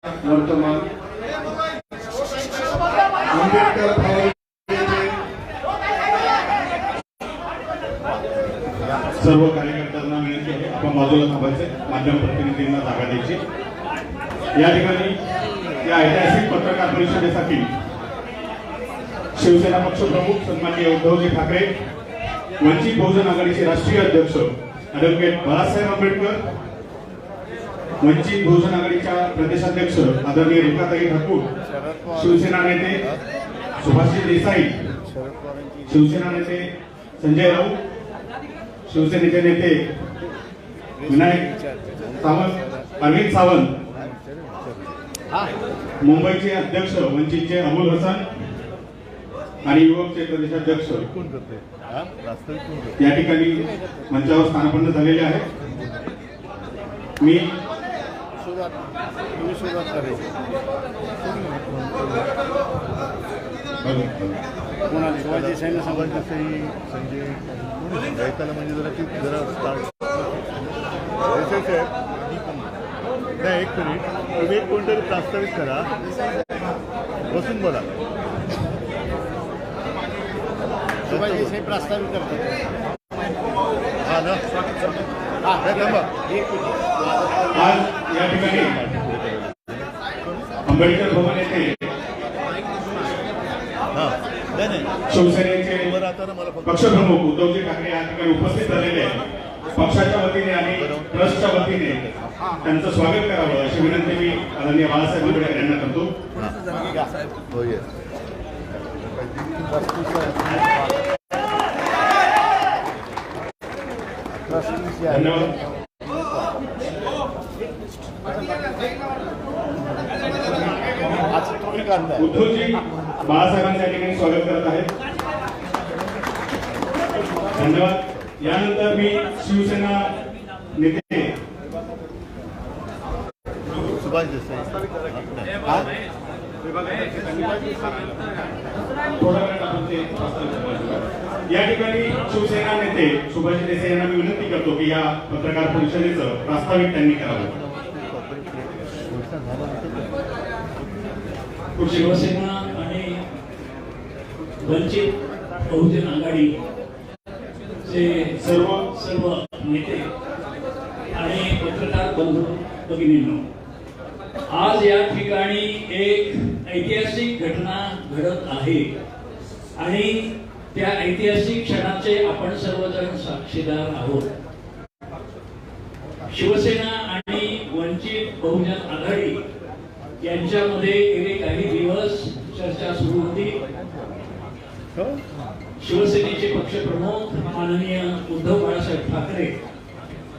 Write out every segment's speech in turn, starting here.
वर्तमान आंबेडकर सर्व कार्यकर्त्यांना विनंती आहे आपण बाजूला थांबायचे, माध्यम प्रतिनिधींना जागा द्यायची। या ठिकाणी या ऐतिहासिक पत्रकार परिषदेसाठी शिवसेना पक्षप्रमुख सन्माननीय उद्धवजी ठाकरे, वंचित बहुजन आघाडीचे राष्ट्रीय अध्यक्ष ॲडव्होकेट बाळासाहेब आंबेडकर, वंचित बहुजन आघाडीच्या प्रदेशाध्यक्ष आदरणीय रेखाताई ठाकूर, शिवसेना नेते सुभाषजी देसाई, शिवसेना नेते संजय राऊत, शिवसेनेचे नेते विनायक सावंत, अरविंद सावंत, मुंबईचे अध्यक्ष वंचितचे अबुल हसन आणि युवकचे प्रदेशाध्यक्ष या ठिकाणी मंचावर स्थानापन्न झालेले आहेत। मी शिवाजी सैन्य संघटनेचंही संजय गायकाला म्हणजे जरा स्टार्ट नाही, एक मिनिट तुम्ही एक कोणतरी प्रस्तावित करा, बसून बोला। शिवाजी प्रस्तावित करतात हा ना, आज या ठिकाणी आंबेडकर भवन येथे शिवसेनेचे पक्षप्रमुख उद्धवजी ठाकरे या ठिकाणी उपस्थित झालेले आहेत। पक्षाच्या वतीने आणि ट्रस्टच्या वतीने त्यांचं स्वागत करावं अशी विनंती मी आदरणीय बाळासाहेब आंबेडकर यांना करतो। धन्यवाद। उद्धवजी बाळासाहेबांच्या ठिकाणी स्वागत करत आहेत, धन्यवाद। यानंतर मी शिवसेना नेते सुभाष देसाई या ठिकाणी शिवसेना नेते सुभाष देसाई यांना मी विनंती करतो की या पत्रकार परिषदेचं प्रास्ताविक त्यांनी करावं। शिवसेना आणि वंचित बहुजन आघाडी चे सर्व नेते आणि पत्रकार बंधू भगिनींनो, आज या ठिकाणी एक ऐतिहासिक घटना घडत आहे आणि त्या ऐतिहासिक क्षणाचे आपण सर्वजण साक्षीदार आहोत। शिवसेना आणि वंचित बहुजन आघाडी यांच्यामध्ये गेले काही दिवस चर्चा सुरू होती। शिवसेनेचे पक्षप्रमुख माननीय उद्धव बाळासाहेब ठाकरे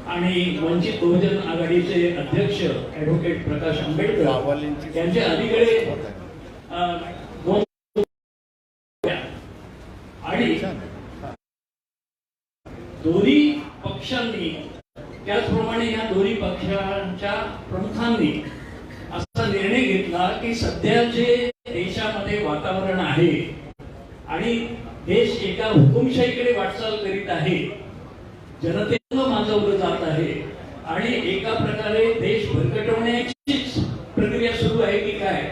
आणि वंचित बहुजन आघाडीचे अध्यक्ष ॲडव्होकेट प्रकाश आंबेडकर यांच्या अलीकडे आणि दोन्ही पक्षांनी, त्याचप्रमाणे या दोन्ही पक्षांच्या प्रमुखांनी असा निर्णय घेतला की सध्या जे देशामध्ये वातावरण आहे आणि देश एका हुकुमशाहीकडे वाटचाल करीत आहे, जनतेनं माजवलं जात आहे आणि एका प्रकारे देश भरकटवण्याचीच प्रक्रिया सुरू आहे की काय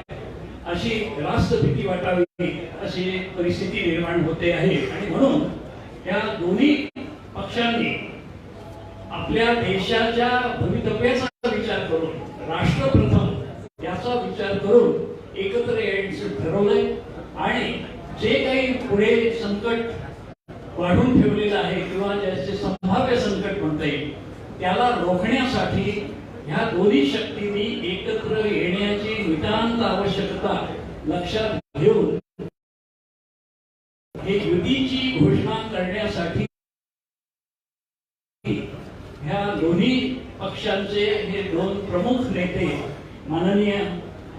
अशी रास्त भीती वाटावी अशी परिस्थिती निर्माण होते आहे। आणि म्हणून या दोन्ही पक्षांनी आपल्या देशाच्या भवितव्याचा विचार करून, राष्ट्रप्रथम याचा विचार करून एकत्र यायचं ठरवलंय आणि जे काही पुढे संकट वाढून ठेवलेलं आहे किंवा ज्याचे संभाव्य संकट म्हणता येईल त्याला रोखण्यासाठी ह्या दोन्ही शक्तींनी एकत्र येण्याची नितांत आवश्यकता लक्षात घेऊन हे युतीची घोषणा करण्यासाठी ह्या दोन्ही पक्षांचे हे दोन प्रमुख नेते माननीय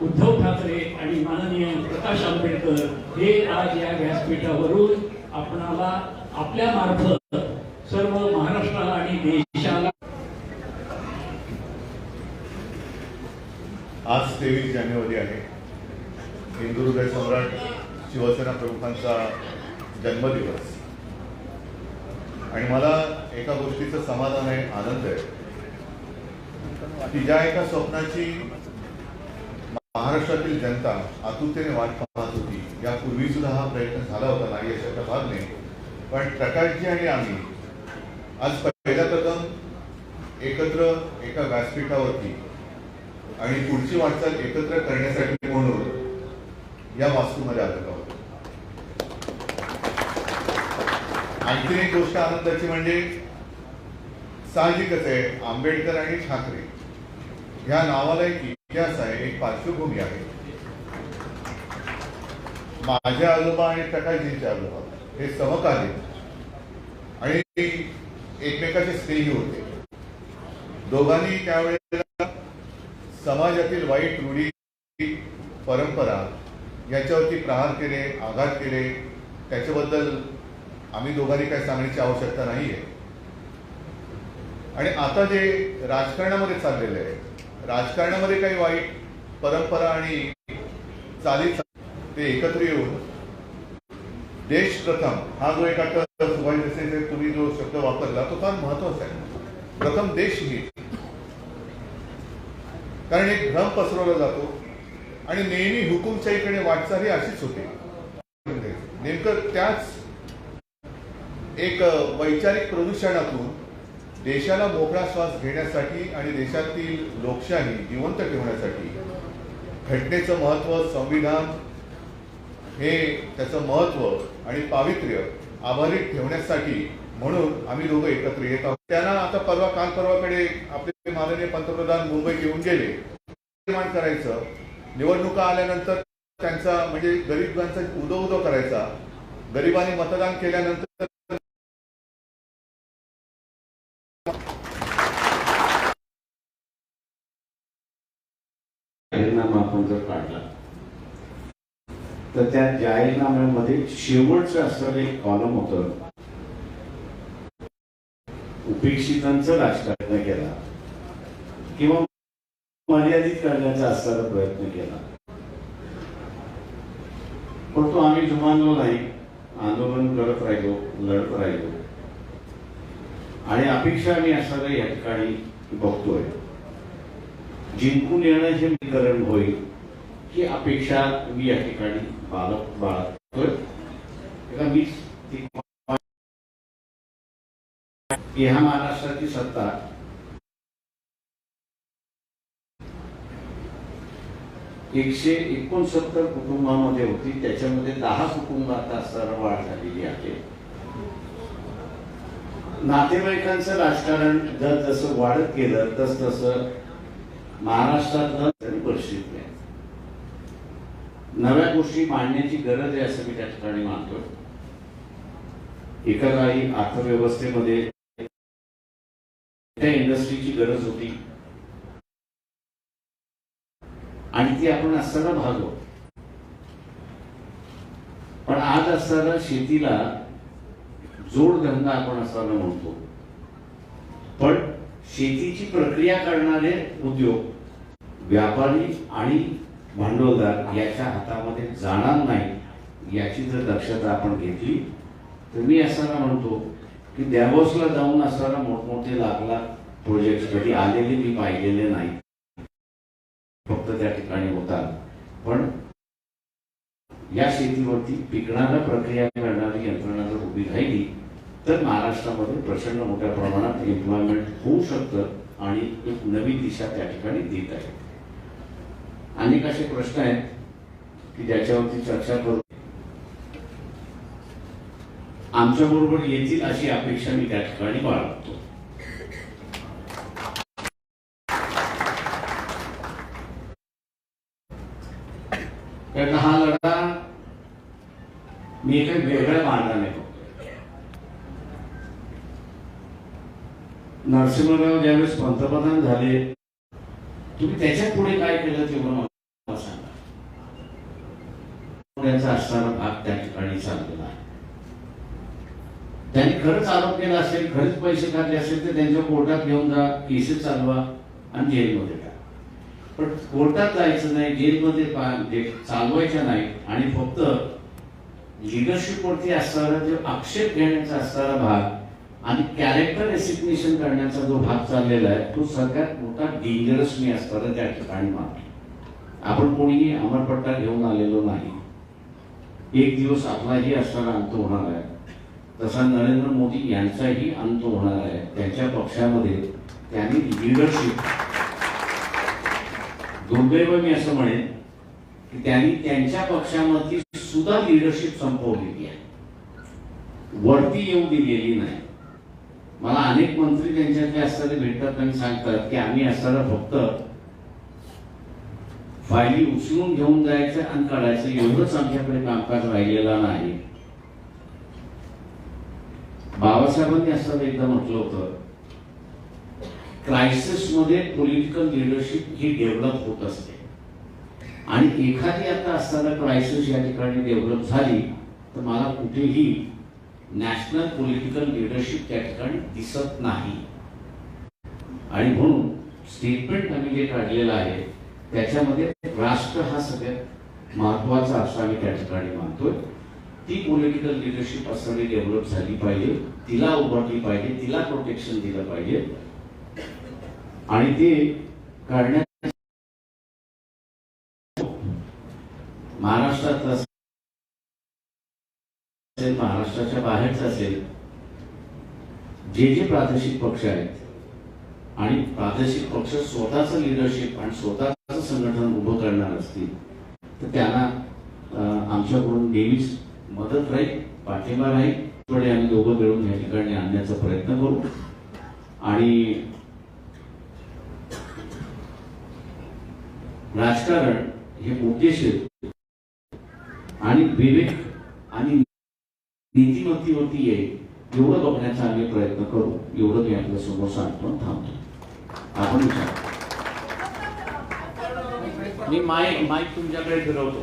उद्धव ठाकरे आणि माननीय प्रकाश आंबेडकर हे आज या व्यासपीठावरून आपणाला आपल्या मार्फत सर्व महाराष्ट्राला आणि देशाला आज 23 जानेवारी आहे, हिंदू हृदय सम्राट शिवसेना प्रमुखांचा जन्मदिवस आणि मला एका गोष्टीचं समाधान आहे, आनंद आहे की ज्या एका स्वप्नाची महाराष्ट्रातील जनता आतुरतेने वाट पाहत होती. यापूर्वी सुद्धा हा प्रयत्न झाला होता, नाही अशाचा भाग नाही. पण प्रकाशजी आणि आम्ही आज पहिला प्रथम एकत्र एका व्यासपीठावरती आणि पुढची वाटचाल एकत्र करण्यासाठी म्हणून या वास्तूमध्ये आलेलो आहोत. आणखी एक गोष्ट आनंदाची म्हणजे साहजिकच आहे, आंबेडकर आणि ठाकरे ह्या नावाला एक इतिहास आहे, एक पार्श्वभूमी आहे. माझे आजोबा आणि प्रकाशजींचे आजोबा हे समकालीन आणि एकमेकाचे स्नेही होते. दोघांनी त्यावेळेला समाजातील वाईट रूढी परंपरा याच्यावरती प्रहार केले, आघात केले. त्याच्याबद्दल आम्ही दोघांनी काही सांगण्याची आवश्यकता नाहीये. आणि आता जे राजकारणामध्ये चाललेलं आहे, राजकारणामध्ये काही वाईट परंपरा आणि चाली ते एकत्र येऊन देश प्रथम हा जो एक आता सुभाष देसाई तुम्ही जो शब्द वापरला तो फार महत्वाचा आहे. प्रथम देश हित, कारण एक भ्रम पसरवला जातो आणि नेहमी हुकुमशाहीकडे वाटचाल ही अशीच होते. नेमकं त्याच एक वैचारिक प्रदूषणातून देशाला मोकळा श्वास घेण्यासाठी आणि देशातील लोकशाही जिवंत ठेवण्यासाठी घटनेचं महत्व, संविधान हे त्याचं महत्व आणि पावित्र्य आभारित ठेवण्यासाठी म्हणून आम्ही दोघं एकत्र येत आहोत. त्यांना आता काल परवाकडे आपले माननीय पंतप्रधान मुंबईत येऊन गेले. निर्माण करायचं, निवडणुका आल्यानंतर त्यांचा म्हणजे गरिबांचा उदो करायचा, गरिबांनी मतदान केल्यानंतर जाहीरनामा आपण जर काढला तर त्या जाहीरनाम्यामध्ये शेवटचं असलेलं एक कॉलम होतं, उपेक्षितांचं राजकारण केला किंवा मर्यादित करण्याचा असणारा प्रयत्न केला. पण तो आम्ही जुमानलो नाही, आंदोलन करत राहिलो, लढत राहिलो. आणि अपेक्षा आम्ही असणारा या ठिकाणी बघतोय. जिंकून येणं हे मीकरण होईल ही अपेक्षा मी या ठिकाणी बाळगतोय. ह्या महाराष्ट्राची सत्ता एकशे 69 कुटुंबामध्ये होती, त्याच्यामध्ये 10 कुटुंब आता असताना वाढ झालेली आहे. नातेवाईकांचं राजकारण जर जसं वाढत गेलं तस तसं महाराष्ट्रात परिस्थिती आहे. नव्या गोष्टी मांडण्याची गरज आहे असं मी त्या ठिकाणी मानतो. एका काळी अर्थव्यवस्थेमध्ये त्या इंडस्ट्रीची गरज होती आणि ती आपण असताना भागलो. पण आज असताना शेतीला जोडधंदा आपण असताना म्हणतो. पण शेतीची प्रक्रिया करणारे उद्योग, व्यापारी आणि भांडवलदार याच्या हातामध्ये जाणार नाही याची जर दक्षता आपण घेतली तर मी असताना म्हणतो की द्यावोसला जाऊन असताना मोठमोठे लाख प्रोजेक्ट कधी आलेले मी पाहिलेले नाही, फक्त त्या ठिकाणी होतात. पण या शेतीवरती पिकणाऱ्या प्रक्रिया करणारी यंत्रणा जर उभी राहिली तर महाराष्ट्रामध्ये प्रचंड मोठ्या प्रमाणात एम्प्लॉयमेंट होऊ शकतं आणि एक नवी दिशा त्या ठिकाणी देत आहे. अनेक असे प्रश्न आहेत की ज्याच्यावरती चर्चा करू, आमच्या बरोबर येतील अशी अपेक्षा मी त्या ठिकाणी बाळगतो. कारण हा लढा मी एका वेगळ्या मार्गाने बघतो. नरसिंहराव ज्यावेळेस पंतप्रधान झाले, तुम्ही त्याच्या पुढे काय केलं तेवढं मला सांगा. त्यांचा असणारा भाग त्या ठिकाणी चाललेला आहे. त्यांनी खरंच आरोप केला असेल, खरेच पैसे काढले असेल तर त्यांच्या कोर्टात घेऊन जा, केसेस चालवा आणि जेलमध्ये टाका. पण कोर्टात जायचं नाही, जेलमध्ये चालवायचं नाही आणि फक्त लिडरशिपवरती असणारा जो आक्षेप घेण्याचा असणारा भाग आणि कॅरेक्टर एसिग्नेशन करण्याचा जो भाग चाललेला आहे तो सगळ्यात मोठा डेंजरस मी असताना त्या ठिकाणी मानतो. आपण कोणीही अमरपट्टा घेऊन आलेलो नाही. एक दिवस आपलाही असणारा अंत होणार आहे, तसा नरेंद्र मोदी यांचाही अंत होणार आहे. त्यांच्या पक्षामध्ये त्यांनी लीडरशिप, दुर्दैव मी असं म्हणेन की त्यांनी त्यांच्या पक्षामध्ये सुद्धा लीडरशिप संपवलेली आहे, वरती येऊ दिलेली नाही. मला अनेक मंत्री त्यांच्यातले असताना भेटतात आणि सांगतात की आम्ही असताना फक्त फायली उचलून घेऊन जायचं आणि काढायचं, एवढंच आमच्याकडे कामकाज राहिलेलं नाही. बाबासाहेबांनी असताना एकदा म्हटलं होतं, क्रायसिस मध्ये पॉलिटिकल लिडरशिप ही डेव्हलप होत असते. आणि एखादी आता असताना क्रायसिस या ठिकाणी डेव्हलप झाली तर मला कुठेही नॅशनल पॉलिटिकल लिडरशिप त्या ठिकाणी दिसत नाही. आणि म्हणून स्टेटमेंट आम्ही जे काढलेलं आहे त्याच्यामध्ये राष्ट्र हा सगळ्यात महत्वाचा असं आम्ही त्या ठिकाणी मानतोय. ती पॉलिटिकल लिडरशिप असणारी डेव्हलप झाली पाहिजे, तिला उभारली पाहिजे, तिला प्रोटेक्शन दिलं पाहिजे. आणि ते काढण्यात महाराष्ट्रात असेल, महाराष्ट्राच्या बाहेरच असेल, जे प्रादेशिक पक्ष आहेत आणि प्रादेशिक पक्ष स्वतःच लिडरशिप आणि स्वतःच संघटन उभं करणार असतील तर त्यांना आमच्याकडून नेहमीच मदत राहील, पाठिंबा राहील. पुढे आम्ही दोघं मिळून या ठिकाणी आणण्याचा प्रयत्न करू. आणि राजकारण हे मुद्देशीर आणि विवेक आणि नीतिमत्तेवरती येईल एवढं बघण्याचा आम्ही प्रयत्न करू. एवढं मी आपल्या समोर सांगतो, थांबतो. आपण विचार. मी माईक तुमच्याकडे फिरवतो.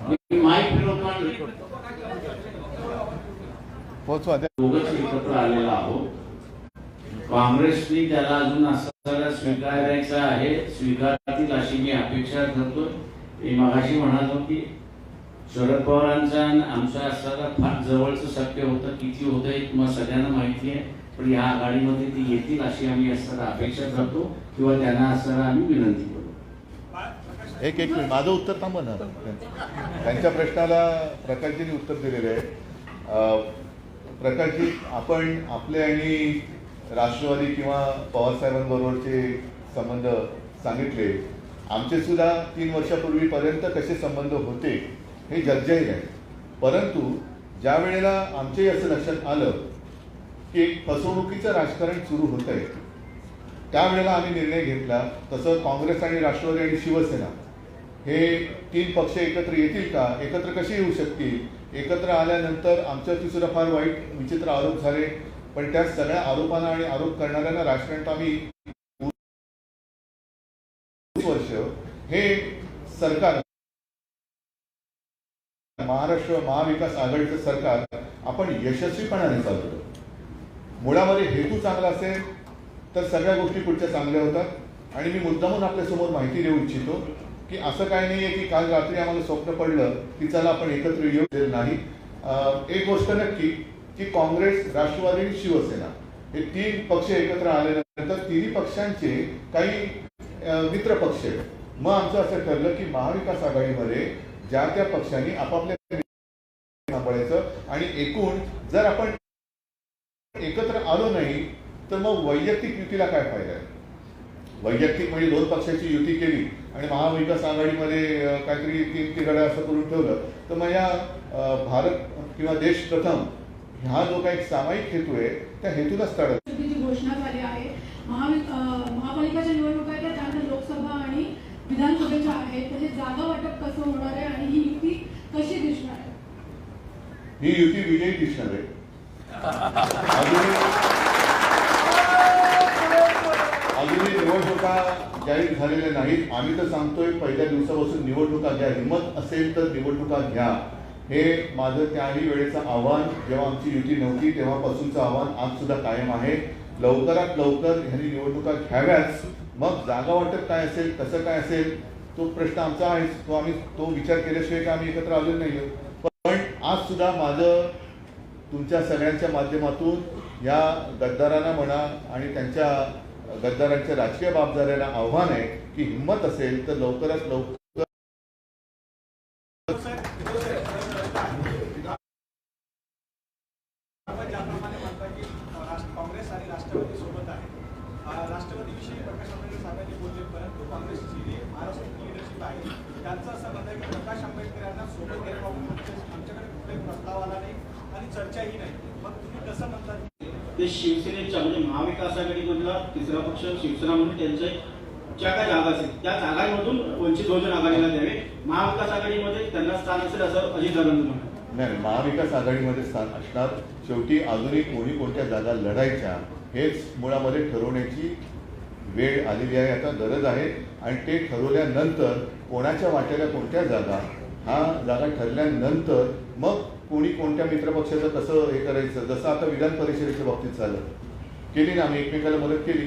मी माईक फिरवतो आणि पोहोचवा. दोघंच एकत्र आलेला आहोत. काँग्रेसने त्याला अजून असं स्वीकारायचं आहे, स्वीकारतील अशी मी अपेक्षा करतो. मी मगाशी म्हणालो की शरद पवारांचा आमचा असताना फार जवळचं शक्य होतं, किती होतं हे तुम्हाला सगळ्यांना माहिती आहे. पण या आघाडीमध्ये ती येतील अशी आम्ही असताना अपेक्षा करतो किंवा त्यांना असताना आम्ही विनंती करू. एक मिनिट, माझं उत्तर थांबा ना. त्यांच्या प्रश्नाला प्रकाशजींनी उत्तर दिलेलं आहे. प्रकाशजी, आपण आपले आणि राष्ट्रवादी किंवा पवारसाहेबांबरोबरचे संबंध सांगितले. आमचे सुद्धा 3 वर्षापूर्वीपर्यंत कसे संबंध होते हे जगजाहीर आहे. परंतु ज्या वेळेला आमच्याही असं लक्षात आलं की फसवणुकीचं राजकारण सुरू होत आहे त्यावेळेला आम्ही निर्णय घेतला. तसं काँग्रेस आणि राष्ट्रवादी आणि शिवसेना हे 3 पक्ष एकत्र येतील का, एकत्र कसे येऊ शकतील, एकत्र आल्यानंतर आमच्यावरती सुद्धा फार वाईट विचित्र आरोप झाले. पण त्या सगळ्या आरोपांना आणि आरोप करणाऱ्यांना राजकारण आम्ही वर्ष हे सरकार, महाराष्ट्र महाविकास आघाडीचं सरकार आपण यशस्वीपणाने चालवतो. मुळामध्ये हेतू चांगला असेल तर सगळ्या गोष्टी पुढच्या चांगल्या होतात. आणि मी मुद्दामून आपल्यासमोर माहिती देऊ इच्छितो की असं काही नाहीये की काल रात्री आम्हाला स्वप्न पडलं की चला आपण एकत्र येऊ नाही. एक गोष्ट नक्की की काँग्रेस, राष्ट्रवादी आणि शिवसेना हे 3 पक्ष एकत्र आल्यानंतर 3 पक्षांचे काही मित्र पक्ष आहेत. मग आमचं असं ठरलं की महाविकास आघाडीमध्ये ज्या त्या पक्षांनी आपापल्या सांभाळायचं आणि एकूण जर आपण एकत्र आलो नाही तर मग वैयक्तिक युतीला काय फायदा आहे. वैयक्तिक म्हणजे 2 पक्षाची युती केली आणि महाविकास आघाडीमध्ये काहीतरी 3 तिघड्या असं करून ठेवलं तर मग या भारत किंवा देश प्रथम हा जो काही सामायिक हेतू आहे त्या हेतूलाच तडत. घोषणा झाली आहे. महापालिकाच्या निवडणुका आहेत, त्यानंतर लोकसभा आणि विधानसभेच्या आहेत. त्याचे जागा वाटप कसं होणार आहे आणि ही युती कशी दिसणार आहे. ही युती विजयी दिसणार आहे. अजूनही निवडणुका जाहीर झालेल्या नाहीत. आम्ही तर सांगतोय पहिल्या दिवसापासून निवडणुका घ्या, हिंमत असेल तर निवडणुका घ्या. हे माझं त्याही वेळेचं आव्हान, जेव्हा आमची युती नव्हती तेव्हापासूनचं आव्हान आज सुद्धा कायम आहे. लवकरात लवकर ह्यांनी निवडणुका घ्याव्याच. मग जागा वाटप काय असेल, कसं काय असेल तो प्रश्न आमचा आहे. तो विचार केल्याशिवाय आम्ही एकत्र आलो नाही. पण आज सुद्धा माझं तुमच्या सगळ्यांच्या माध्यमातून या गद्दारांना म्हणा आणि त्यांच्या गद्दारांच्या राजकीय बापजाऱ्याला आव्हान आहे की हिंमत असेल तर लवकरात लवकर काँग्रेस आणि राष्ट्रवादी सोबत आहे. राष्ट्रवादीविषयी प्रकाश आंबेडकर साहेबांनी बोलले, परंतु काँग्रेसची जी महाराष्ट्राची लिडरशिप आहे त्यांचं असं म्हणणं आहे की प्रकाश आंबेडकरांना सोबत घ्यायला आमच्याकडे कुठलाही प्रस्ताव आला नाही आणि चर्चाही नाही. मग तुम्ही कसं म्हणता? ते शिवसेनेच्या म्हणजे महाविकास आघाडीमधला तिसरा पक्ष शिवसेना म्हणून त्यांच्या ज्या काही जागा असतील त्या जागांमधून वंचित बहुजन आघाडीला द्यावे. महाविकास आघाडीमध्ये त्यांना स्थान असेल असं अजितदादांचं म्हणणं. नाही, महाविकास आघाडीमध्ये स्थान असणार. शेवटी अजूनही कोणी कोणत्या जागा लढायच्या हेच मुळामध्ये ठरवण्याची वेळ आलेली आहे, आता गरज आहे. आणि ते ठरवल्यानंतर कोणाच्या वाट्याला कोणत्या जागा, हा जागा ठरल्यानंतर मग कोणी कोणत्या मित्रपक्षाचं कसं हे करायचं, जसं आता विधान परिषदेच्या बाबतीत झालं, केली ना आम्ही एकमेकाला मदत केली.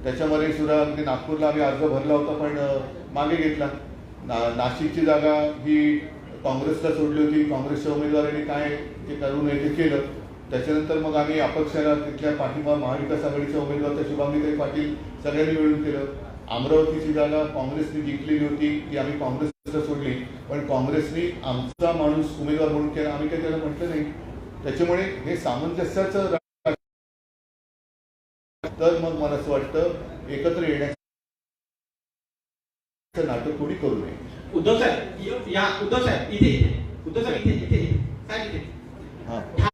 त्याच्यामध्ये सुद्धा अगदी नागपूरला आम्ही अर्ज भरला होता पण मागे घेतला. नाशिकची जागा ही काँग्रेसला सोडली होती, काँग्रेसच्या उमेदवारांनी काय ते करू नये ते केलं. त्याच्यानंतर मग आम्ही अपक्षाला तिथल्या पाठिंबा महाविकास आघाडीच्या उमेदवार त्या शुभांगीताई पाटील सगळ्यांनी मिळून केलं. अमरावतीची जागा काँग्रेसने जिंकलेली होती ती आम्ही काँग्रेसला सोडली, पण काँग्रेसने आमचा माणूस उमेदवार म्हणून केला, आम्ही काही त्याला म्हटलं नाही. त्याच्यामुळे हे सामंजस्याचं तर मग मला असं वाटतं एकत्र येण्याचं नाटक कोणी करू नये. उद्धव साहेब उद्धव साहेब इथे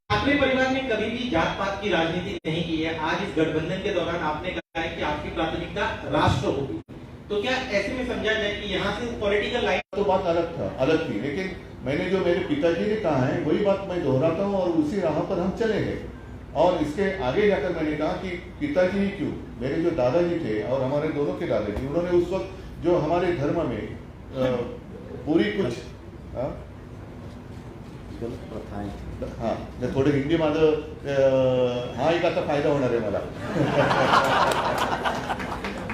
ठाकरे परिवार ने कभी भी जात पात की राजनीति नहीं की है. आज इस गठबंधन के दौरान आपने कहा है कि आपकी प्राथमिकता राष्ट्र होगी, तो क्या ऐसे में समझा जाए कि यहाँ से पॉलिटिकल लाइन तो बात अलग थी, लेकिन मैंने जो मेरे पिताजी ने कहा है वही बात मैं दोहराता हूँ और उसी राह पर हम चले गए. और इसके आगे जाकर मैंने कहा कि पिताजी ही क्यों, मेरे जो दादाजी थे और हमारे दोनों के दादाजी, उन्होंने उस वक्त जो हमारे धर्म में पूरी कुछ हाँ थोडं हिंदी माझं हा एक आता फायदा होणार आहे मला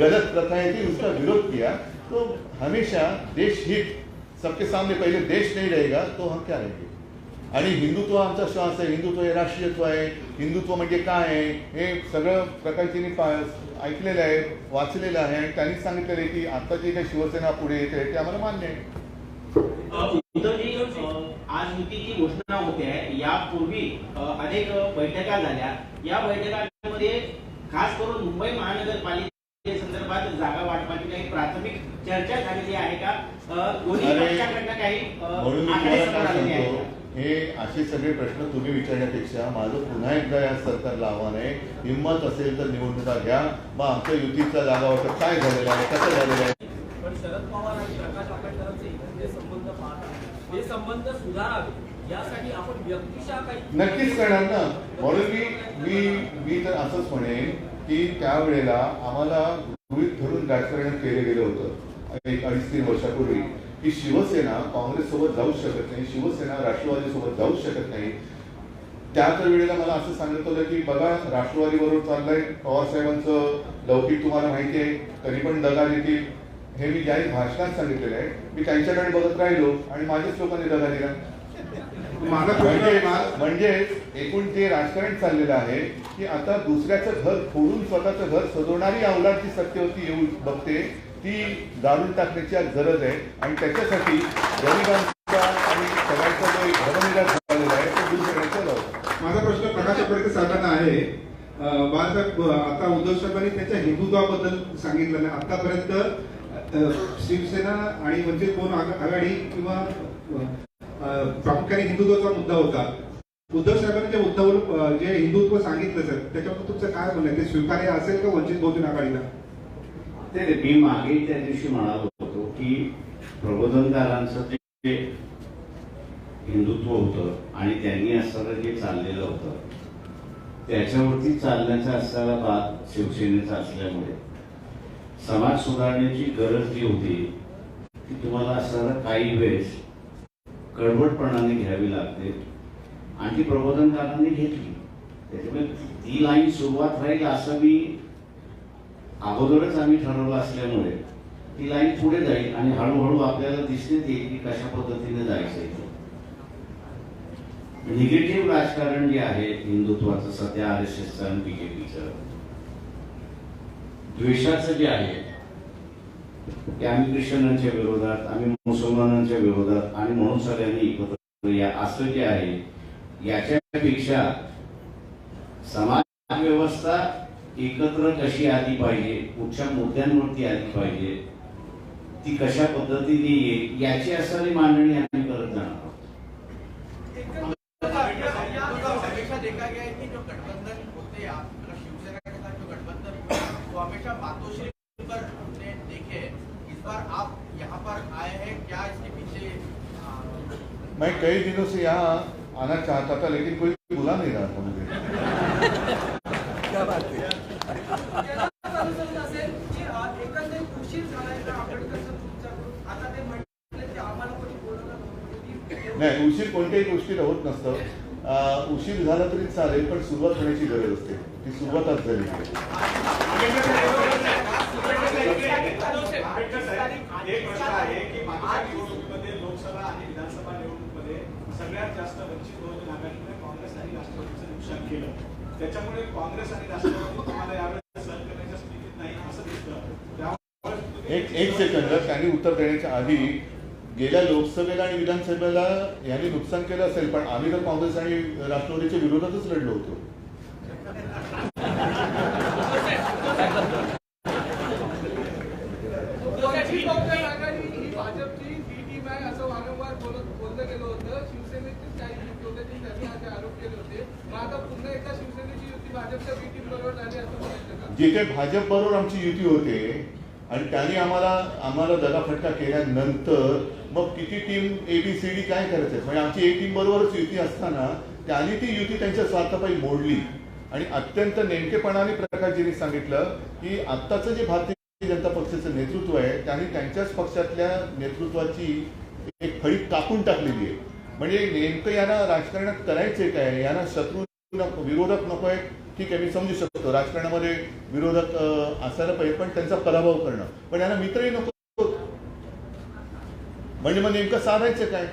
गलत प्रथाएं थी उसका विरोध किया. तो हमेशा देश हित सबके सामने, पहले देश नहीं रहेगा तो हम क्या रहेंगे. आणि हिंदुत्व आमचा श्वास आहे, हिंदुत्व हे राष्ट्रीयत्व आहे. हिंदुत्व म्हणजे काय आहे हे सगळं प्रकारची ऐकलेलं आहे, वाचलेलं आहे आणि त्यांनी सांगितलेलं आहे की आता जे काही शिवसेना पुढे येते ते आम्हाला मान्य आहे. उद्धवजी आज युतीची घोषणा होते आहे. यापूर्वी अनेक बैठका झाल्या. या बैठकांमध्ये खास करून मुंबई महानगरपालिकेसंदर्भात जागा वाटपाची काही प्राथमिक चर्चा झालेली आहे का? दोन्ही पक्षाकडनं काही आकडे समोर आलेले आहेत का? हे असे सगळे प्रश्न तुम्ही विचारण्यापेक्षा माझं पुन्हा एकदा या सरकारला आव्हान आहे, हिंमत असेल तर निवडणुका घ्या. मग आमच्या युतीचा जागा वाटप काय झालेला आहे, कसं झालेलं आहे. पण शरद पवार आणि प्रकाश आंबेडकरांचे इतर जे संबंध पाहतात ते संबंध सुधारावे यासाठी आपण व्यक्तिशः काही नक्कीच करणार ना. म्हणून मी तर असंच म्हणेन की त्यावेळेला आम्हाला गृहीत धरून राजकारण केलं गेलं होतं 2-3 वर्षापूर्वी की शिवसेना काँग्रेस सोबत जाऊ शकत नाही, शिवसेना राष्ट्रवादी सोबत जाऊ शकत नाही. त्याच वेळेला मला असं सांगत होतं की बघा राष्ट्रवादी बरोबर चाललंय, पवार साहेबांचं लौकिक तुम्हाला माहिती आहे, तरी पण दगा देतील. हे मी जाहीर भाषणात सांगितलेलं आहे. मी त्यांच्याकडे बघत राहिलो आणि माझ्याच लोकांनी दगा दिला. म्हणजे एकूण जे राजकारण चाललेलं आहे की आता दुसऱ्याचं घर फोडून स्वतःचं घर सजवणारी अवलाद जी सत्तेवरती येऊ बघते ती गाडून टाकण्याची आज गरज आहे. आणि त्याच्यासाठी गरिबांचा आणि सगळ्यांचा जो धर्मनिराश झालेला आहे तो दूर करण्याचा लावतो. माझा प्रश्न प्रकाश आंबेडकर साहेबांना आहे. बाळासाहेब आता उद्धव साहेबांनी त्यांच्या हिंदुत्वाबद्दल सांगितलं नाही. आतापर्यंत शिवसेना आणि वंचित बहुजन आघाडी किंवा प्रामुख्याने हिंदुत्वाचा मुद्दा होता. उद्धव साहेबांनी जे मुद्द्यावर जे हिंदुत्व सांगितलं सर त्याच्यावर तुमचं काय म्हणणं आहे, ते स्वीकार्य असेल का वंचित बहुजन आघाडीला? ते मी मागे त्या दिवशी म्हणालो होतो की प्रबोधनकारांचं जे हिंदुत्व होतं आणि त्यांनी असणारं जे चाललेलं होतं त्याच्यावरती चालण्याचा असणारा भाग शिवसेनेचा असल्यामुळे समाज सुधारण्याची गरज जी होती ती तुम्हाला असणारा काही वेळेस कडवटपणाने घ्यावी लागते आणि ती प्रबोधनकारांनी घेतली. त्याच्यामुळे ती लाईन सुरुवात राहील असं मी अगोदरच आम्ही ठरवलं असल्यामुळे ती लाईन पुढे जाईल आणि हळूहळू आपल्याला दिसण्यात येईल की कशा पद्धतीने जायचं. निगेटिव्ह राजकारण जे आहे हिंदुत्वाचं सध्या RSSचं आणि BJPचं द्वेषाचं जे आहे ते आम्ही ख्रिश्चनांच्या विरोधात, आम्ही मुसलमानांच्या विरोधात आणि म्हणून सगळ्यांनी एकत्र या असं जे आहे, याच्यापेक्षा समाज व्यवस्था एकत्र कशी आली पाहिजे, कुठच्या मुद्द्यांवरती आली पाहिजे, ती कशा पद्धतीने येईल याची असणारी मांडणी आम्ही करत जाणार आहोत. हमेशा देखा गया है कि जो गठबंधन होते हैं आपका शिवसेना के साथ जो गठबंधन हुआ वो हमेशा बातों से पर हमने देखे। इस बार आप यहाँ पर आए हैं, क्या इसके पीछे? मैं कई दिनों से यहाँ आना चाहता था लेकिन कोई बुला नहीं रहा था मुझे. क्या बात है? एकंदरीत उशीर झालाय का आंबेडकर तुमच्याकडून? आता ते म्हटले की आम्हाला कोणी बोलवलं नाही, उशीर कोणत्याही गोष्टीला होत नसतं. उशीर झाला तरी चालेल, पण सुरुवात होण्याची गरज असते. ती सुरुवातच झाली. एक प्रश्न आहे की मागच्या निवडणुकीमध्ये लोकसभा आणि विधानसभा निवडणुकीमध्ये सगळ्यात जास्त वंचित बहुजन आघाडीने काँग्रेस आणि राष्ट्रवादीचं नुकसान केलं. त्याच्यामुळे काँग्रेस आणि राष्ट्रवादी तुम्हाला यावेळेस सहन करण्याच्या स्थितीत नाही असं दिसतं. एक सेकंद, त्यांनी उत्तर देण्याच्या आधी गेल्या लोकसभेला आणि विधानसभेला यांनी नुकसान केलं असेल, पण आम्ही तर काँग्रेस आणि राष्ट्रवादीच्या विरोधातच लढलो होतो. ही भाजपची बी टीम आहे असं वारंवार बोललं गेलं होतं. शिवसेनेचे काही युती होते त्यांनी असे आरोप केले होते. मग आता पुन्हा एकदा शिवसेनेची युती भाजपच्या बी टीम बरोबर झाली असं म्हणायचं का? जे काही भाजप बरोबर आमची युती होते आणि त्यांनी आम्हाला दगाफटका केल्यानंतर मग किती टीम ABCD काय करायचं, म्हणजे आमची एक टीम बरोबरच युती असताना त्यांनी ती युती त्यांच्या स्वार्थापायी मोडली. आणि अत्यंत नेमकेपणाने प्रकाशजींनी सांगितलं की आत्ताचं जे भारतीय जनता पक्षाचं नेतृत्व आहे त्यांनी त्यांच्याच पक्षातल्या नेतृत्वाची एक फळी कापून टाकलेली आहे. म्हणजे नेमकं यांना राजकारणात करायचंय काय, यांना शत्रू विरोधक नको आहे, ठीक आहे मी समजू शकतो राजकारणामध्ये विरोधक असायला पाहिजे, पण त्यांचा पराभव करणं, पण यांना मित्रही नको, म्हणजे मग नेमकं साधायचं काय.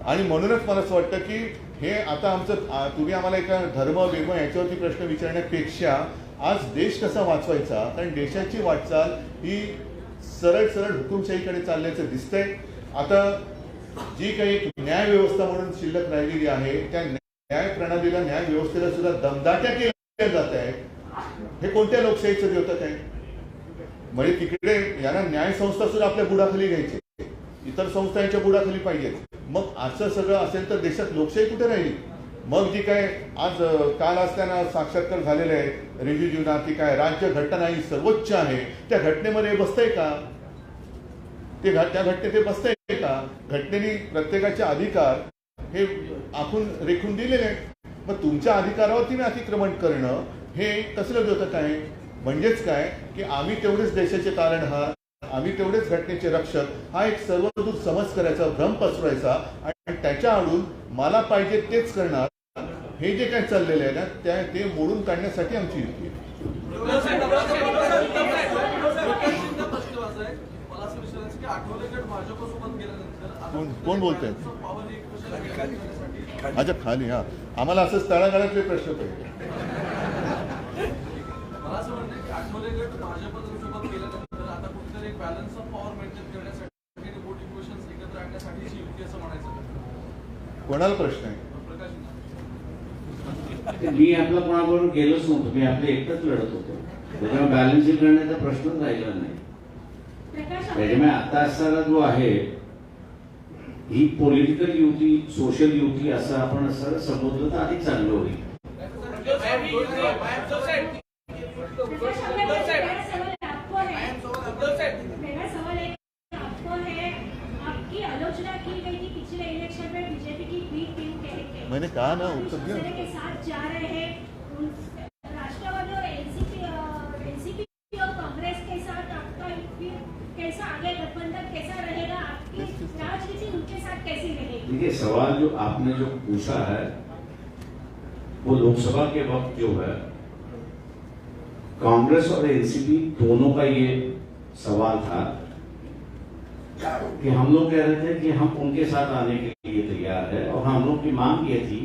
आणि म्हणूनच मला असं वाटतं की हे आता आमचं तुम्ही आम्हाला एका धर्म बिर्म याच्यावरती प्रश्न विचारण्यापेक्षा आज देश कसा वाचवायचा, कारण देशाची वाटचाल ही सरळ सरळ हुकुमशाहीकडे चालल्याचं दिसतंय. आता जी काही न्याय व्यवस्था म्हणून शिल्लक राहिलेली आहे त्या न्याय प्रणालीला, न्याय व्यवस्थेला सुद्धा दमदाट्या केल्या जात आहेत. हे कोणत्या लोकशाहीचं द्योतक आहे? म्हणजे तिकडे यांना न्याय संस्था सुद्धा आपल्या बुडाखाली घ्यायची, इतर संस्थांच्या बुडाखाली पाहिजेत. मग असं सगळं असेल तर देशात लोकशाही कुठे राहिली? मग जी काय आज काल असताना साक्षात्कार झालेले आहे रिजिजूना की काय राज्य घटना ही सर्वोच्च आहे, त्या घटनेमध्ये बसतंय का? त्या घटनेत ते बसतंय का? घटनेने प्रत्येकाचे अधिकार हे आखून रेखून दिलेले आहेत. मग तुमच्या अधिकारावरती अतिक्रमण करणं हे कसलं होतं काय? म्हणजेच काय की आम्ही तेवढेच देशाचे तारणहार, आम्ही तेवढेच घटनेचे रक्षक, हा एक सर्वदूर समज करायचा, भ्रम पसरवायचा आणि त्याच्या आडून मला पाहिजे तेच करणार, हे जे काय चाललेलं आहे ना ते मोडून काढण्यासाठी आमची युती आहे. कोण बोलतंय? अच्छा खाली, हा आम्हाला असं तळागाळातले प्रश्न पाहिजे. मला असं म्हणतं की आठवले गट भाजपसोबत केल्यानंतर आता कुठेतरी एक बॅलन्स ऑफ पॉवर मेंटेन करण्यासाठी रिपोर्ट इक्वेशन्स एकत्र आणण्यासाठी युती असं म्हणायचं. कोणाला प्रश्न आहे? मी आपल्या कोणाबरोबर गेलोच नव्हतो, मी आपले एकटंच लढत होतो, त्याच्यामुळे बॅलन्सिंग करण्याचा प्रश्नच राहिला नाही. त्याच्यामुळे आता असणारा जो आहे ही पॉलिटिकल युती, सोशल युती असं आपण असं समजलं तर अधिक चांगलं होईल. मैंने कहा ना उत्तर दिया. के साथ जा रहे हैं राष्ट्रवादी और एनसीपी और कांग्रेस के साथ आपका कैसा आगे गठबंधन कैसा रहेगा, आपकी राजनीति उनके साथ कैसी रहेगी? देखिए सवाल जो आपने जो पूछा है वो लोकसभा के वक्त जो है कांग्रेस और एनसीपी दोनों का ये सवाल था कि हम लोग कह रहे थे कि हम उनके साथ आने के लिए तैयार है और हम लोग की मांग ये थी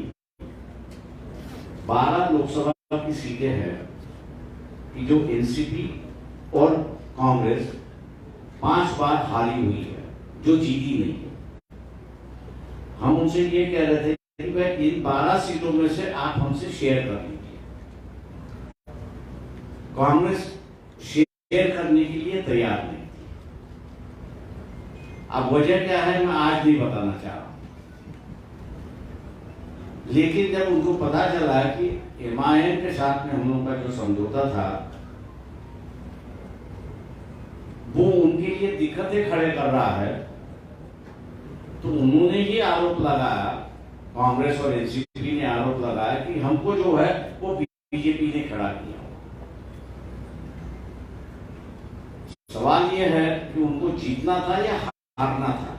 12 लोकसभा की सीटें हैं कि जो एनसीपी और कांग्रेस 5 बार हारी हुई है, जो जीती नहीं है। हम उनसे ये कह रहे थे कि भाई इन 12 सीटों में से आप हमसे शेयर कर लीजिए। कांग्रेस शेयर करने के लिए तैयार नहीं थी। अब वजह क्या है मैं आज नहीं बताना चाह रहा, लेकिन जब उनको पता चला कि एमआईएम के साथ में हम लोगों का जो समझौता था वो उनके लिए दिक्कतें खड़े कर रहा है, तो उन्होंने ये आरोप लगाया, कांग्रेस और एनसीपी ने आरोप लगाया कि हमको जो है वो बीजेपी ने खड़ा किया। सवाल ये है कि उनको जीतना था या हारना था।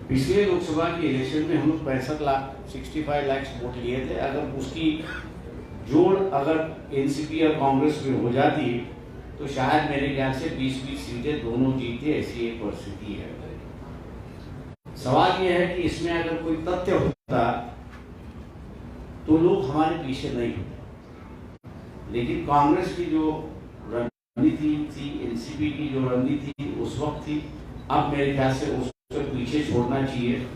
पिछले लोकसभा के इलेक्शन में हम लोग 65 लाख वोट लिए थे। अगर उसकी जोड़ अगर एनसीपी और कांग्रेस में हो जाती तो शायद मेरे ख्याल से 20-20 सीटें दोनों जीते, ऐसी एक परिस्थिति है। सवाल यह है कि इसमें अगर कोई तथ्य होता तो लोग हमारे पीछे नहीं होते, लेकिन कांग्रेस की जो रणनीति थी, एनसीपी की जो रणनीति उस वक्त थी, अब मेरे ख्याल से उसको पीछे छोड़ना चाहिए।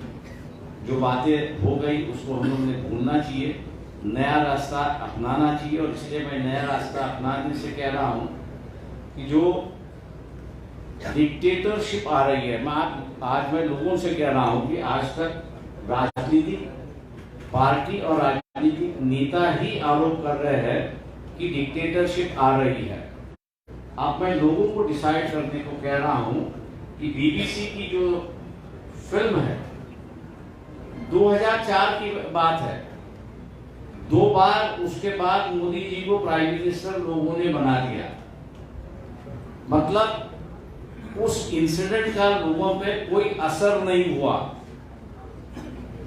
जो बातें हो गई उसको हम लोगों ने भूलना चाहिए, नया रास्ता अपनाना चाहिए। और इसलिए मैं नया रास्ता अपनाने से कह रहा हूं कि जो डिक्टेटरशिप आ रही है, आज मैं लोगों से कह रहा हूं कि आज तक राजनीतिक पार्टी और राजनीतिक नेता ही आरोप कर रहे हैं कि डिक्टेटरशिप आ रही है। अब मैं लोगों को डिसाइड करने को कह रहा हूं कि बीबीसी की जो फिल्म है 2004 की बात है, 2 बार उसके बाद मोदी जी को प्राइम मिनिस्टर लोगों ने बना दिया। मतलब उस इंसिडेंट का लोगों पे कोई असर नहीं हुआ।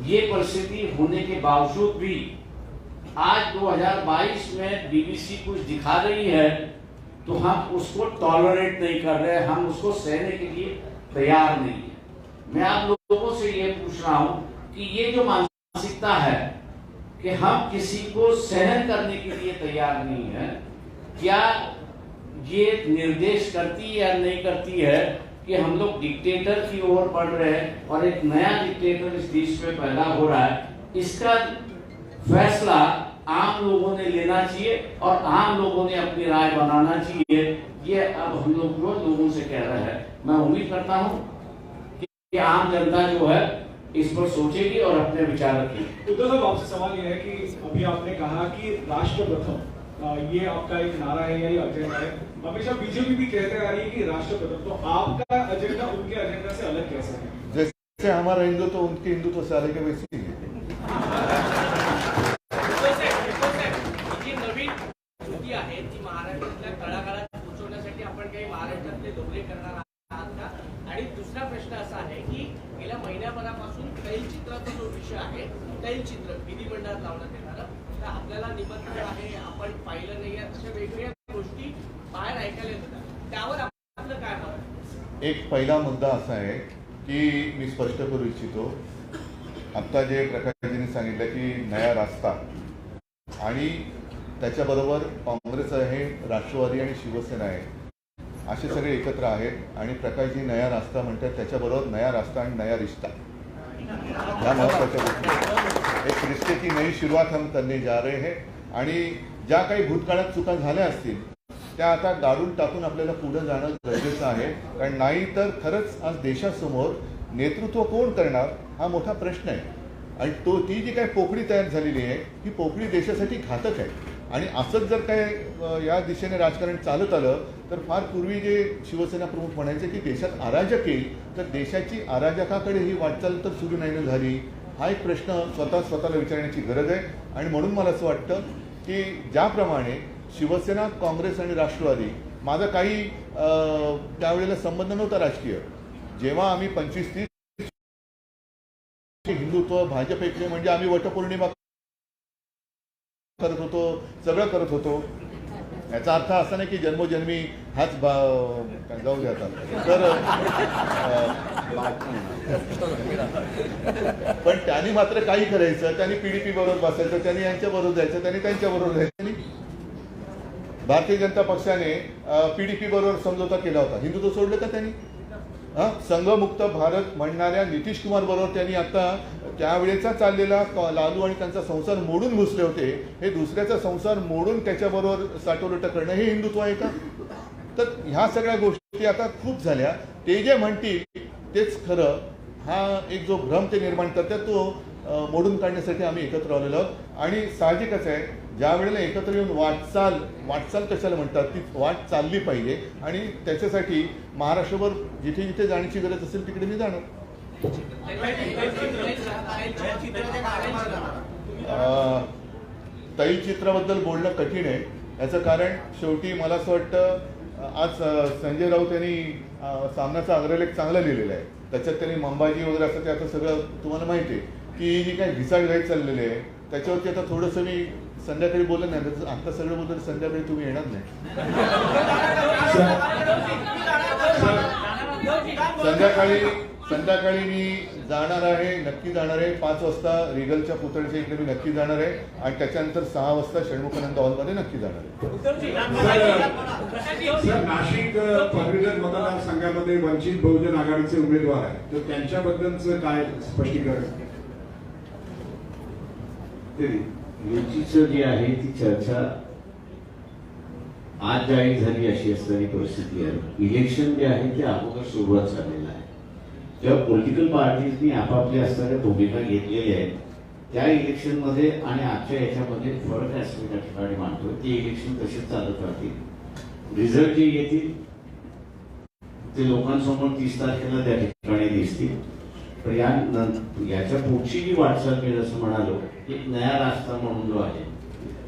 ये परिस्थिति होने के बावजूद भी आज 2022 में बीबीसी कुछ दिखा रही है तो हम उसको टॉलरेट नहीं कर रहे, हम उसको सहने के लिए तैयार नहीं है। मैं आप लोगों से ये पूछ रहा हूं कि ये जो मानसिकता है कि हम किसी को सहन करने के लिए तैयार नहीं है, क्या ये निर्देश करती है या नहीं करती है कि हम लोग डिक्टेटर की ओर बढ़ रहे हैं और एक नया डिक्टेटर इस देश में पैदा हो रहा है। इसका फैसला आम लोगों ने लेना चाहिए और आम लोगों ने अपनी राय बनाना चाहिए। ये अब हम लोग लोगों से कह रहे हैं। मैं उम्मीद करता हूं कि आम जनता जो है इस पर सोचेगी और अपने विचार रखेगी। उद्धव साहब, आपसे सवाल यह है कि अभी आपने कहा कि राष्ट्र प्रथम, ये आपका एक नारा है या ये एजेंडा है। हमेशा बीजेपी भी कहते आ रही है कि राष्ट्र प्रथम, तो आपका एजेंडा उनके एजेंडा से अलग कैसे है? जैसे हमारा हिंदुत्व उनके हिंदुत्व से अलग है वैसे ही है। जी नवीन कृती आहे ती महाराष्ट्रातल्या तळागाळात पोहोचवण्यासाठी आपण काही महाराष्ट्रातले दौरे करणार आहात का? आणि दुसरा प्रश्न असा आहे की गेल्या महिन्याभरापासून तैलचित्राचा जो विषय आहे, तैलचित्र विधिमंडळात लावण्यात येणार, तर आपल्याला निमंत्रण आहे, आपण पाहिलं नाही, अशा वेगवेगळ्या गोष्टी बाहेर ऐकायला येतात, त्यावर आपलं काय मत आहे? एक पहिला मुद्दा असा आहे की मी स्पष्ट करू इच्छितो, आत्ता जे प्रकाशजींनी सांगितलं की नया रास्ता आणि त्याच्याबरोबर काँग्रेस आहे, राष्ट्रवादी आणि शिवसेना आहे, असे सगळे एकत्र आहेत आणि प्रकाशजी नया रास्ता म्हणतात, त्याच्याबरोबर नया रास्ता आणि नया रिश्ता, या महत्वाच्या गोष्टी, एक रिश्ते की नई शुरुआत हम करने जा रहे हैं। आणि ज्या काही भूतकाळात चुका झाल्या असतील त्या आता गाडून टाकून आपल्याला पुढे जाणं गरजेचं आहे, कारण नाही तर खरंच आज देशासमोर नेतृत्व कोण करणार हा मोठा प्रश्न आहे। आणि ती जी काही पोकळी तयार झालेली आहे ही पोकळी देशासाठी घातक आहे। आणि असंच जर काय या दिशेने राजकारण चालत आलं तर फार पूर्वी जे शिवसेना प्रमुख म्हणायचे की देशात अराजक येईल, तर देशाची अराजकाकडे ही वाटचाल तर सुरू नाही झाली, हा एक प्रश्न स्वतःला विचारण्याची गरज आहे। आणि म्हणून मला असं वाटतं की ज्याप्रमाणे शिवसेना, काँग्रेस आणि राष्ट्रवादी, माझा काही त्यावेळेला संबंध नव्हता राजकीय, जेव्हा आम्ही 25-30 हिंदुत्व भाजप एकले म्हणजे आम्ही वटपौर्णिमा करत होतो, सगळं करत होतो, याचा अर्थ असा नाही की जन्मोजन्मी हाच जाऊ द्या। तर पण त्यांनी मात्र काही करायचं, त्यांनी पीडीपी बरोबर बसायचं, त्यांनी यांच्या बरोबर जायचं, त्यांनी त्यांच्या बरोबर जायचं, भारतीय जनता पक्षाने PDP बरोबर समझोता केला होता. हिंदुत्व सोडलं का त्यांनी? संघमुक्त भारत म्हणणाऱ्या नितीश कुमार बरोबर त्यांनी आता त्यावेळेचा चाललेला लालू आणि त्यांचा संसार मोडून घुसले होते. हे दुसऱ्याचा संसार मोडून त्याच्याबरोबर साठवलट करणं हे हिंदुत्व आहे का? तर ह्या सगळ्या गोष्टी आता खूप झाल्या. ते जे म्हणतील तेच खरं, हा एक जो भ्रम ते निर्माण करतात तो मोडून काढण्यासाठी आम्ही एकत्र आलेलो आहोत. आणि साहजिकच आहे, ज्या वेळेला एकत्र येऊन वाटचाल कशाला म्हणतात, ती वाट चालली पाहिजे. आणि त्याच्यासाठी महाराष्ट्रभर जिथे जिथे जाण्याची गरज असेल तिकडे मी जाणार. तैलचित्राबद्दल बोलणं कठीण आहे. याचं कारण शेवटी मला असं वाटतं, आज संजय राऊत यांनी सामनाचा अग्रलेख चांगला लिहिलेला आहे. त्याच्यात त्यांनी मंबाजी वगैरे असं ते आता सगळं तुम्हाला माहिती आहे की जी काही घिसाळघाई चाललेली आहे त्याच्यावरती आता थोडंसं मी संध्याकाळी बोललं नाही. आता सगळं बोललं संध्याकाळी तुम्ही येणार नाही. संध्याकाळी मी जाणार आहे, नक्की जाणार आहे. 5 वाजता रिगलच्या पुतळ्याच्या इकडे मी नक्की जाणार आहे. आणि त्याच्यानंतर 6 वाजता षण्मुखानंद हॉलमध्ये नक्की जाणार आहे. सर, नाशिक पदवीधर मतदारसंघामध्ये वंचित बहुजन आघाडीचे उमेदवार आहेत, तर त्यांच्याबद्दलचं काय स्पष्टीकरण? युतीचं जे आहे ती चर्चा आज जाहीर झाली अशी असणारी परिस्थिती आहे. इलेक्शन जे आहे ते अगोदर सुरुवात झालेलं आहे. जेव्हा पॉलिटिकल पार्टीजनी आपापल्या असणाऱ्या भूमिका घेतलेल्या आहेत त्या इलेक्शनमध्ये आणि आजच्या याच्यामध्ये फरक असं त्या ठिकाणी मानतो. ते इलेक्शन तसेच चालत राहतील. रिझल्ट जे येतील ते लोकांसमोर 30 तारखेला त्या ठिकाणी दिसतील. पण याच्या पुढची जी वाटचाल मी जसं म्हणालो, एक नया रास्ता म्हणून जो आहे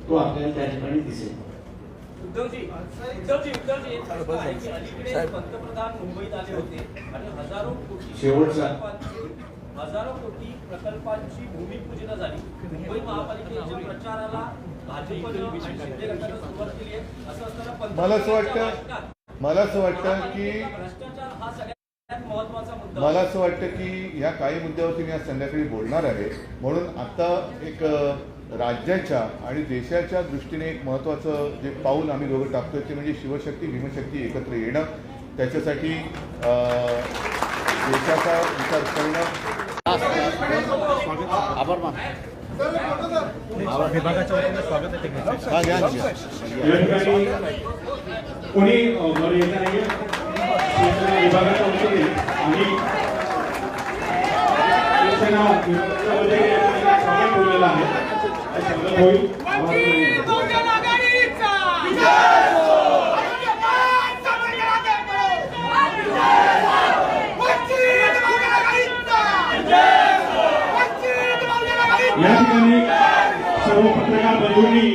तो आपल्याला त्या ठिकाणी दिसेल. उद्धवजी अलीकडे पंतप्रधान मुंबईत आले होते आणि हजारो कोटी प्रकल्पांची भूमिपूजन झाली. मुंबई महापालिकेच्या प्रचाराला भाजपनं शिंदे गटानं सुरुवात केली आहे. असं असताना मला असं वाटतं की भ्रष्टाचार हा सगळ्यात महत्वाचा मुद्दा. मला असं वाटतं की ह्या काही मुद्द्यावरती मी आज संध्याकाळी बोलणार आहे. म्हणून आता एक राज्याच्या आणि देशाच्या दृष्टीने एक महत्त्वाचं जे पाऊल आम्ही दोघं टाकतोय ते म्हणजे शिवशक्ती भीमशक्ती एकत्र येणं. त्याच्यासाठी देशाचा विचार करणं. कोणी वर येणार नाहीये विभागाच्या वतीने आणि स्वागत ठेवलेलं आहे. स्वागत होईल. या ठिकाणी सर्व पत्रकार बंधूंनी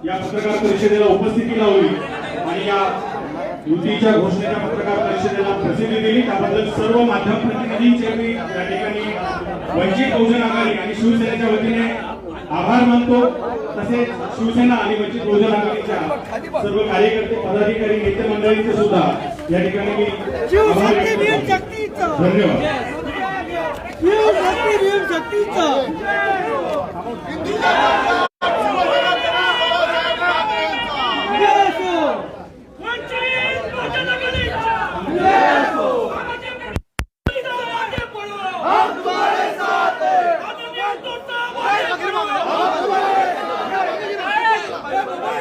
या पत्रकार परिषदेला उपस्थिती लावली आणि या युतीच्या घोषणेच्या पत्रकार परिषदेला प्रसिद्धी दिली. त्याबद्दल सर्व माध्यम प्रतिनिधींचे मी या ठिकाणी वंचित बहुजन आघाडी आणि शिवसेनेच्या वतीने आभार मानतो. तसेच शिवसेना आणि वंचित बहुजन आघाडीच्या सर्व कार्यकर्ते पदाधिकारी नेते मंडळींचे सुद्धा या ठिकाणी मी आभार व्यक्त करतो. धन्यवाद.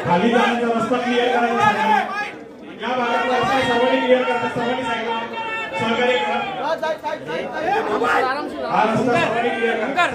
खाली जाण्याचा रस्ता क्लिअर करायचा आहे. या भागातला रस्ता सर्वांनी क्लिअर करतात. सर्वांनी सहकार्य करा. हा रस्ता सर्वांनी क्लिअर करा.